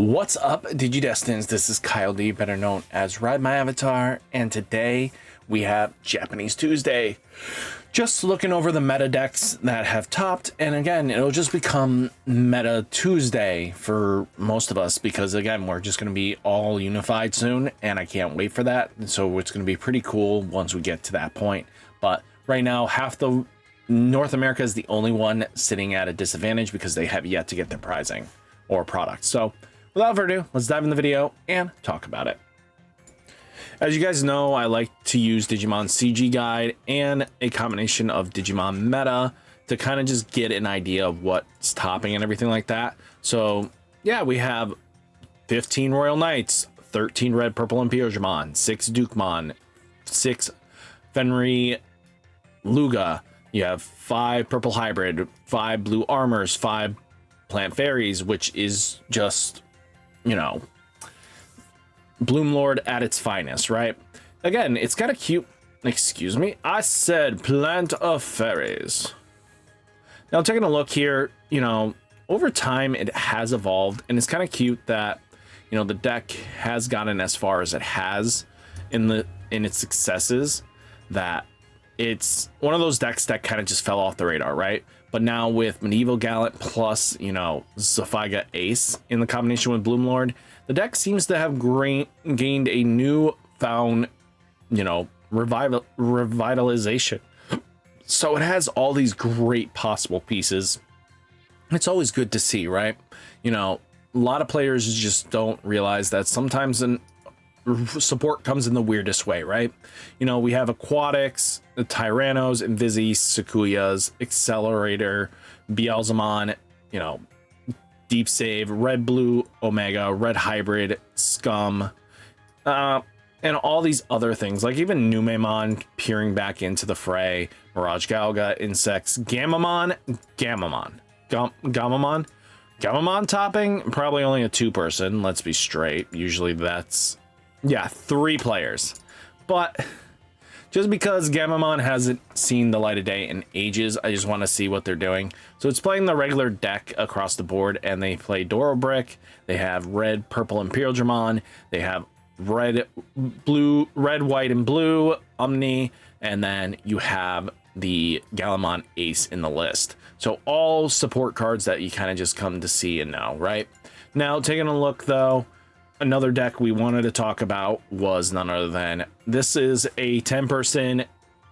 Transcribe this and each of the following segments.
What's up, Digidestins? This is Kyle D, better known as RideMyAvatar, and today we have Japanese Tuesday. Just looking over the meta decks that have topped, and again, it'll just become Meta Tuesday for most of us because, again, we're just going to be all unified soon, and I can't wait for that. So it's going to be pretty cool once we get to that point. But right now, half the North America is the only one sitting at a disadvantage because they have yet to get their prizing or product. So without further ado, let's dive in the video and talk about it. As you guys know, I like to use Digimon CG Guide and a combination of Digimon Meta to kind of just get an idea of what's topping and everything like that. So yeah, we have 15 Royal Knights, 13 Red Purple Imperialmon, 6 Dukemon, 6 Fenry Luga. You have 5 Purple Hybrid, 5 Blue Armors, 5 Plant Fairies, which is just, you know, Bloom Lord at its finest, right? Again, it's kind of cute. Excuse me, I said Plant of Fairies. Now, taking a look here, you know, over time it has evolved, and it's kind of cute that, you know, the deck has gotten as far as it has in its successes, that it's one of those decks that kind of just fell off the radar, right? But now with Medieval Gallant plus, you know, Zephyga Ace in the combination with Bloom Lord, the deck seems to have gained a new found, you know, revitalization. So it has all these great possible pieces. It's always good to see, right? You know, a lot of players just don't realize that sometimes support comes in the weirdest way, right? You know, we have Aquatics, the Tyrannos, Invisi, Sakuyas, Accelerator, Beelzemon, you know, Deep Save, Red Blue Omega, Red Hybrid, Scum, and all these other things, like even Numemon peering back into the fray, Mirage Galga, Insects, Gamamon topping, probably only a 2-person, let's be straight. Usually that's, yeah, 3 players. But just because Gamamon hasn't seen the light of day in ages, I just want to see what they're doing. So it's playing the regular deck across the board, and they play Doro Brick. They have Red, Purple, Imperialmon. They have Red, White, and Blue Omni, and then you have the Gallimon Ace in the list. So all support cards that you kind of just come to see and know, right? Now, taking a look though, another deck we wanted to talk about was none other than, this is a 10-person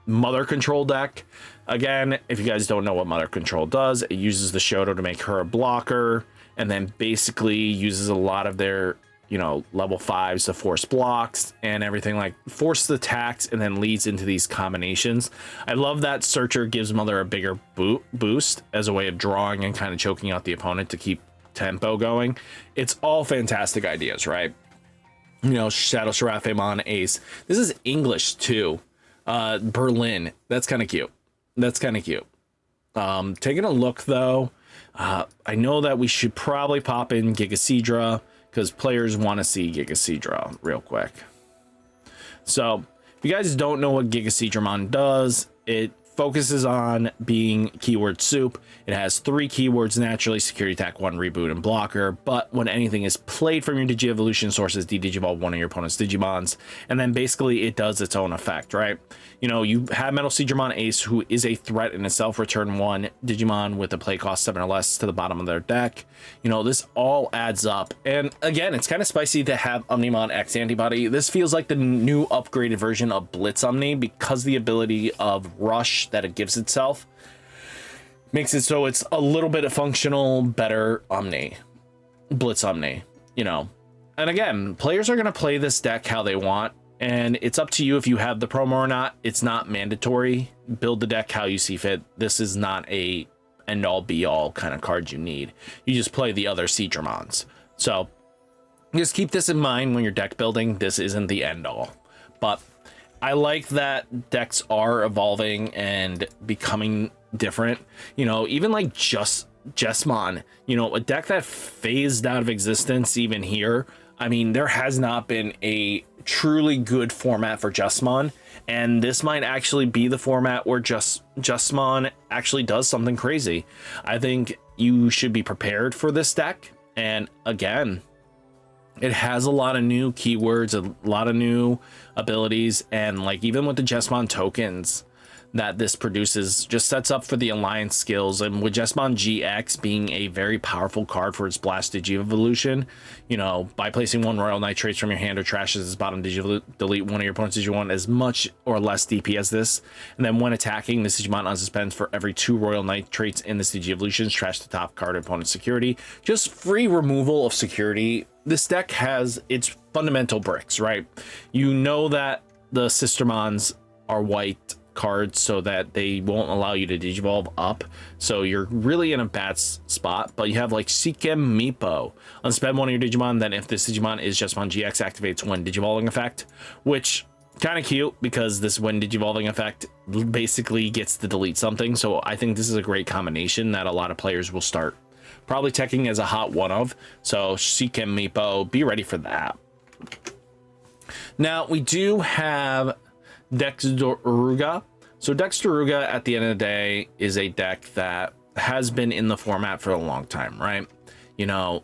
Mother Control deck. Again, if you guys don't know what Mother Control does, it uses the Shoto to make her a blocker, and then basically uses a lot of their, you know, level 5s to force blocks and everything, like force attacks, and then leads into these combinations. I love that Searcher gives Mother a bigger boost as a way of drawing and kind of choking out the opponent to keep tempo going. It's all fantastic ideas, right? You know, Shadow Seraphimon Ace. This is English too. Berlin. That's kind of cute. Taking a look though, I know that we should probably pop in Giga Seadra because players want to see Giga Seadra real quick. So if you guys don't know what Giga Seadramon does, it focuses on being keyword soup. It has 3 keywords naturally: security attack, 1 reboot, and blocker. But when anything is played from your Digi-Evolution sources, de-Digivolve one of your opponent's Digimons, and then basically it does its own effect, right? You know, you have Metal Seadramon Ace, who is a threat in itself. Return 1 Digimon with a play cost 7 or less to the bottom of their deck. You know, this all adds up. And again, it's kind of spicy to have Omnimon X Antibody. This feels like the new upgraded version of Blitz Omni, because the ability of Rush that it gives itself makes it so it's a little bit of functional better Omni, Blitz Omni, you know. And again, players are going to play this deck how they want, and it's up to you if you have the promo or not. It's not mandatory. Build the deck how you see fit. This is not a end all be all kind of card you need. You just play the other Seadramons. So just keep this in mind when you're deck building. This isn't the end all, but I like that decks are evolving and becoming different. You know, even like Jesmon, you know, a deck that phased out of existence even here. I mean, there has not been a truly good format for Jesmon, and this might actually be the format where Jesmon actually does something crazy. I think you should be prepared for this deck, and again, It has a lot of new keywords, a lot of new abilities, and like even with the Jesmon tokens that this produces, just sets up for the alliance skills. And with Jesmon GX being a very powerful card for its blast Digi-evolution, you know, by placing one Royal Knight traits from your hand or trashes its bottom Digi, delete one of your opponent's Digimon as much or less DP as this, and then when attacking, this Digimon unsuspends for every 2 Royal Knight traits in this Digi-evolution, trash the top card of opponent's security. Just free removal of security. This deck has its fundamental bricks, right? You know that the Sistermons are white cards so that they won't allow you to digivolve up, so you're really in a bad spot. But you have like Sukamon Meepo, unspend one of your Digimon, then if this Digimon is Jesmon GX, activates when digivolving effect, which kind of cute because this when digivolving effect basically gets to delete something. So I think this is a great combination that a lot of players will start probably checking as a hot one of. So Sukamon Meepo, be ready for that. Now we do have DexDorugamon. So DexDorugamon at the end of the day is a deck that has been in the format for a long time, right? You know,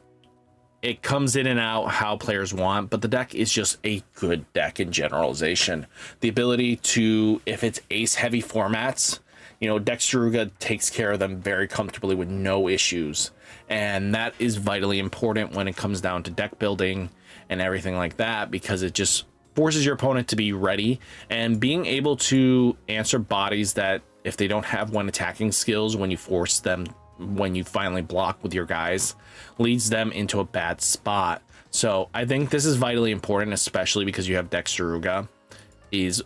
it comes in and out how players want, but the deck is just a good deck in generalization. The ability to, if it's ace heavy formats, you know, DexDorugamon takes care of them very comfortably with no issues. And that is vitally important when it comes down to deck building and everything like that, because it just forces your opponent to be ready, and being able to answer bodies that if they don't have one attacking skills, when you force them, when you finally block with your guys, leads them into a bad spot. So I think this is vitally important, especially because you have DexDorugamon is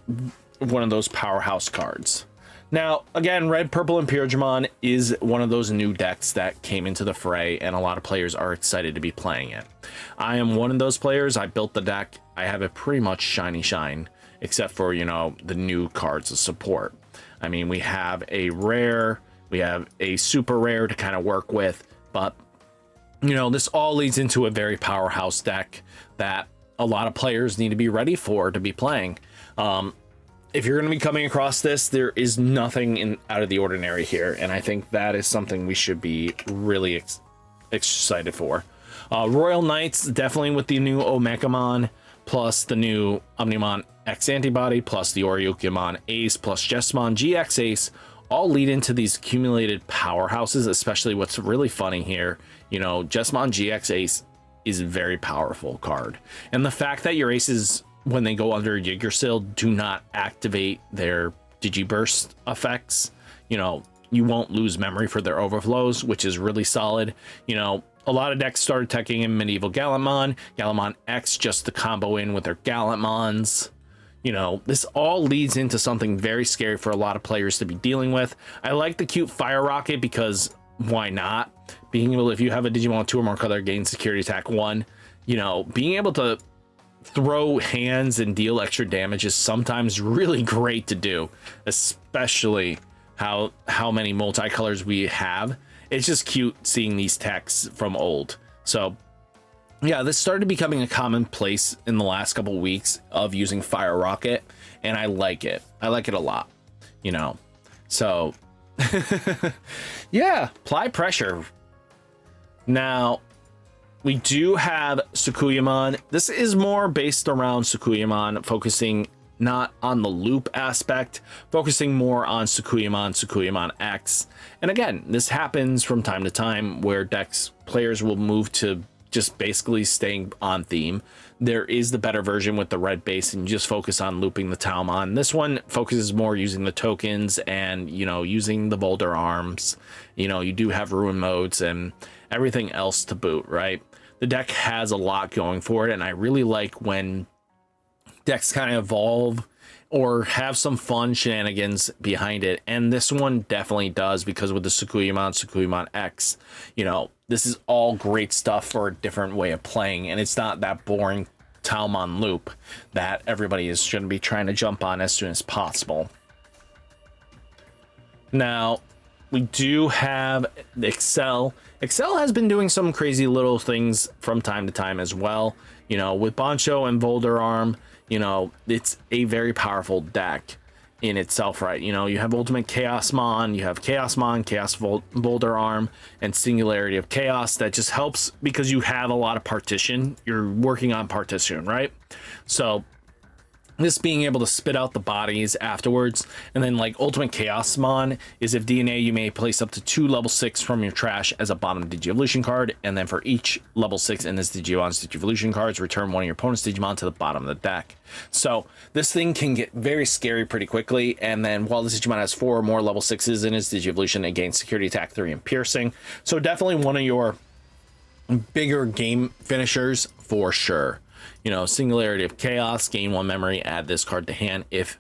one of those powerhouse cards. Now, again, Red, Purple, and Digimon is one of those new decks that came into the fray, and a lot of players are excited to be playing it. I am one of those players. I built the deck. I have it pretty much shine, except for, you know, the new cards of support. I mean, we have a rare, we have a super rare to kind of work with, but, you know, this all leads into a very powerhouse deck that a lot of players need to be ready for to be playing. If you're going to be coming across this, there is nothing out of the ordinary here, and I think that is something we should be really excited for. Royal Knights, definitely with the new Omegamon, plus the new Omnimon X Antibody, plus the Oryukumon Ace, plus Jesmon GX Ace, all lead into these accumulated powerhouses, especially what's really funny here. You know, Jesmon GX Ace is a very powerful card, and the fact that your aces, when they go under Yggdrasil, do not activate their Digiburst effects, you know, you won't lose memory for their overflows, which is really solid. You know, a lot of decks started teching in Medieval Gallantmon, Gallantmon X just to combo in with their Gallantmons. You know, this all leads into something very scary for a lot of players to be dealing with. I like the cute Fire Rocket because why not? Being able, if you have a Digimon 2 or more color, gain security attack 1, you know, being able to throw hands and deal extra damage is sometimes really great to do, especially how many multicolors we have. It's just cute seeing these techs from old. So yeah, this started becoming a commonplace in the last couple of weeks of using Fire Rocket, and I like it. I like it a lot, you know. So yeah, apply pressure. Now we do have Sukamon. This is more based around Sukamon, focusing not on the loop aspect, focusing more on Sukamon X. And again, this happens from time to time where decks players will move to just basically staying on theme. There is the better version with the red base and you just focus on looping the Taomon. This one focuses more using the tokens and, you know, using the boulder arms. You know, you do have ruin modes and everything else to boot, right? The deck has a lot going for it, and I really like when decks kind of evolve or have some fun shenanigans behind it, and this one definitely does, because with the Sukamon X, you know, this is all great stuff for a different way of playing, and it's not that boring Taomon loop that everybody is going to be trying to jump on as soon as possible. Now, we do have Excel. Excel has been doing some crazy little things from time to time as well. You know, with Boncho and Boulder Arm, you know, it's a very powerful deck. in itself, right? You know, you have Ultimate Chaosmon, you have Chaosmon, Boulder Arm, and Singularity of Chaos. That just helps because you have a lot of partition. You're working on partition, right? So this being able to spit out the bodies afterwards, and then like Ultimate Chaosmon is if DNA, you may place up to 2 level 6 from your trash as a bottom Digivolution card, and then for each level 6 in this Digimon's Digivolution cards, return one of your opponent's Digimon to the bottom of the deck. So this thing can get very scary pretty quickly, and then while this Digimon has 4 or more level 6s in his Digivolution, it gains Security Attack 3 and Piercing. So definitely one of your bigger game finishers for sure. You know, Singularity of Chaos, gain 1 memory, add this card to hand. If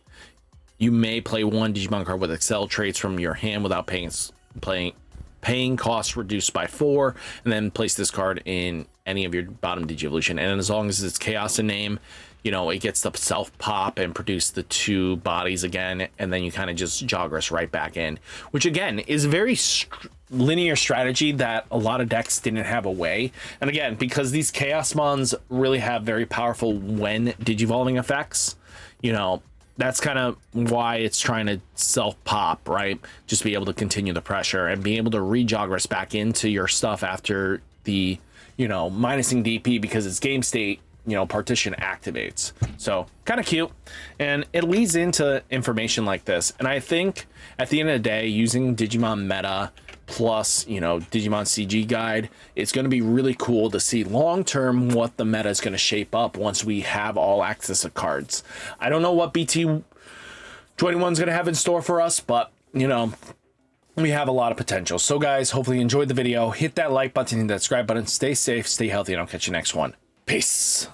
you may play 1 Digimon card with Excel traits from your hand without paying costs reduced by 4, and then place this card in any of your bottom Digivolution. And as long as it's Chaos in name, you know, it gets the self pop and produce the 2 bodies again, and then you kind of just Jogress right back in, which again is a very linear strategy that a lot of decks didn't have a way. And again, because these Chaosmons really have very powerful when digivolving effects, you know, that's kind of why it's trying to self pop, right? Just be able to continue the pressure and be able to re-Jogress back into your stuff after the, you know, minusing DP because it's game state, you know, partition activates. So kind of cute, and it leads into information like this. And I think at the end of the day, using Digimon meta plus, you know, Digimon CG guide, it's going to be really cool to see long term what the meta is going to shape up once we have all access to cards. I don't know what BT-21 is going to have in store for us, but you know, we have a lot of potential. So guys, hopefully you enjoyed the video. Hit that like button and that subscribe button. Stay safe, stay healthy, and I'll catch you next one. Peace.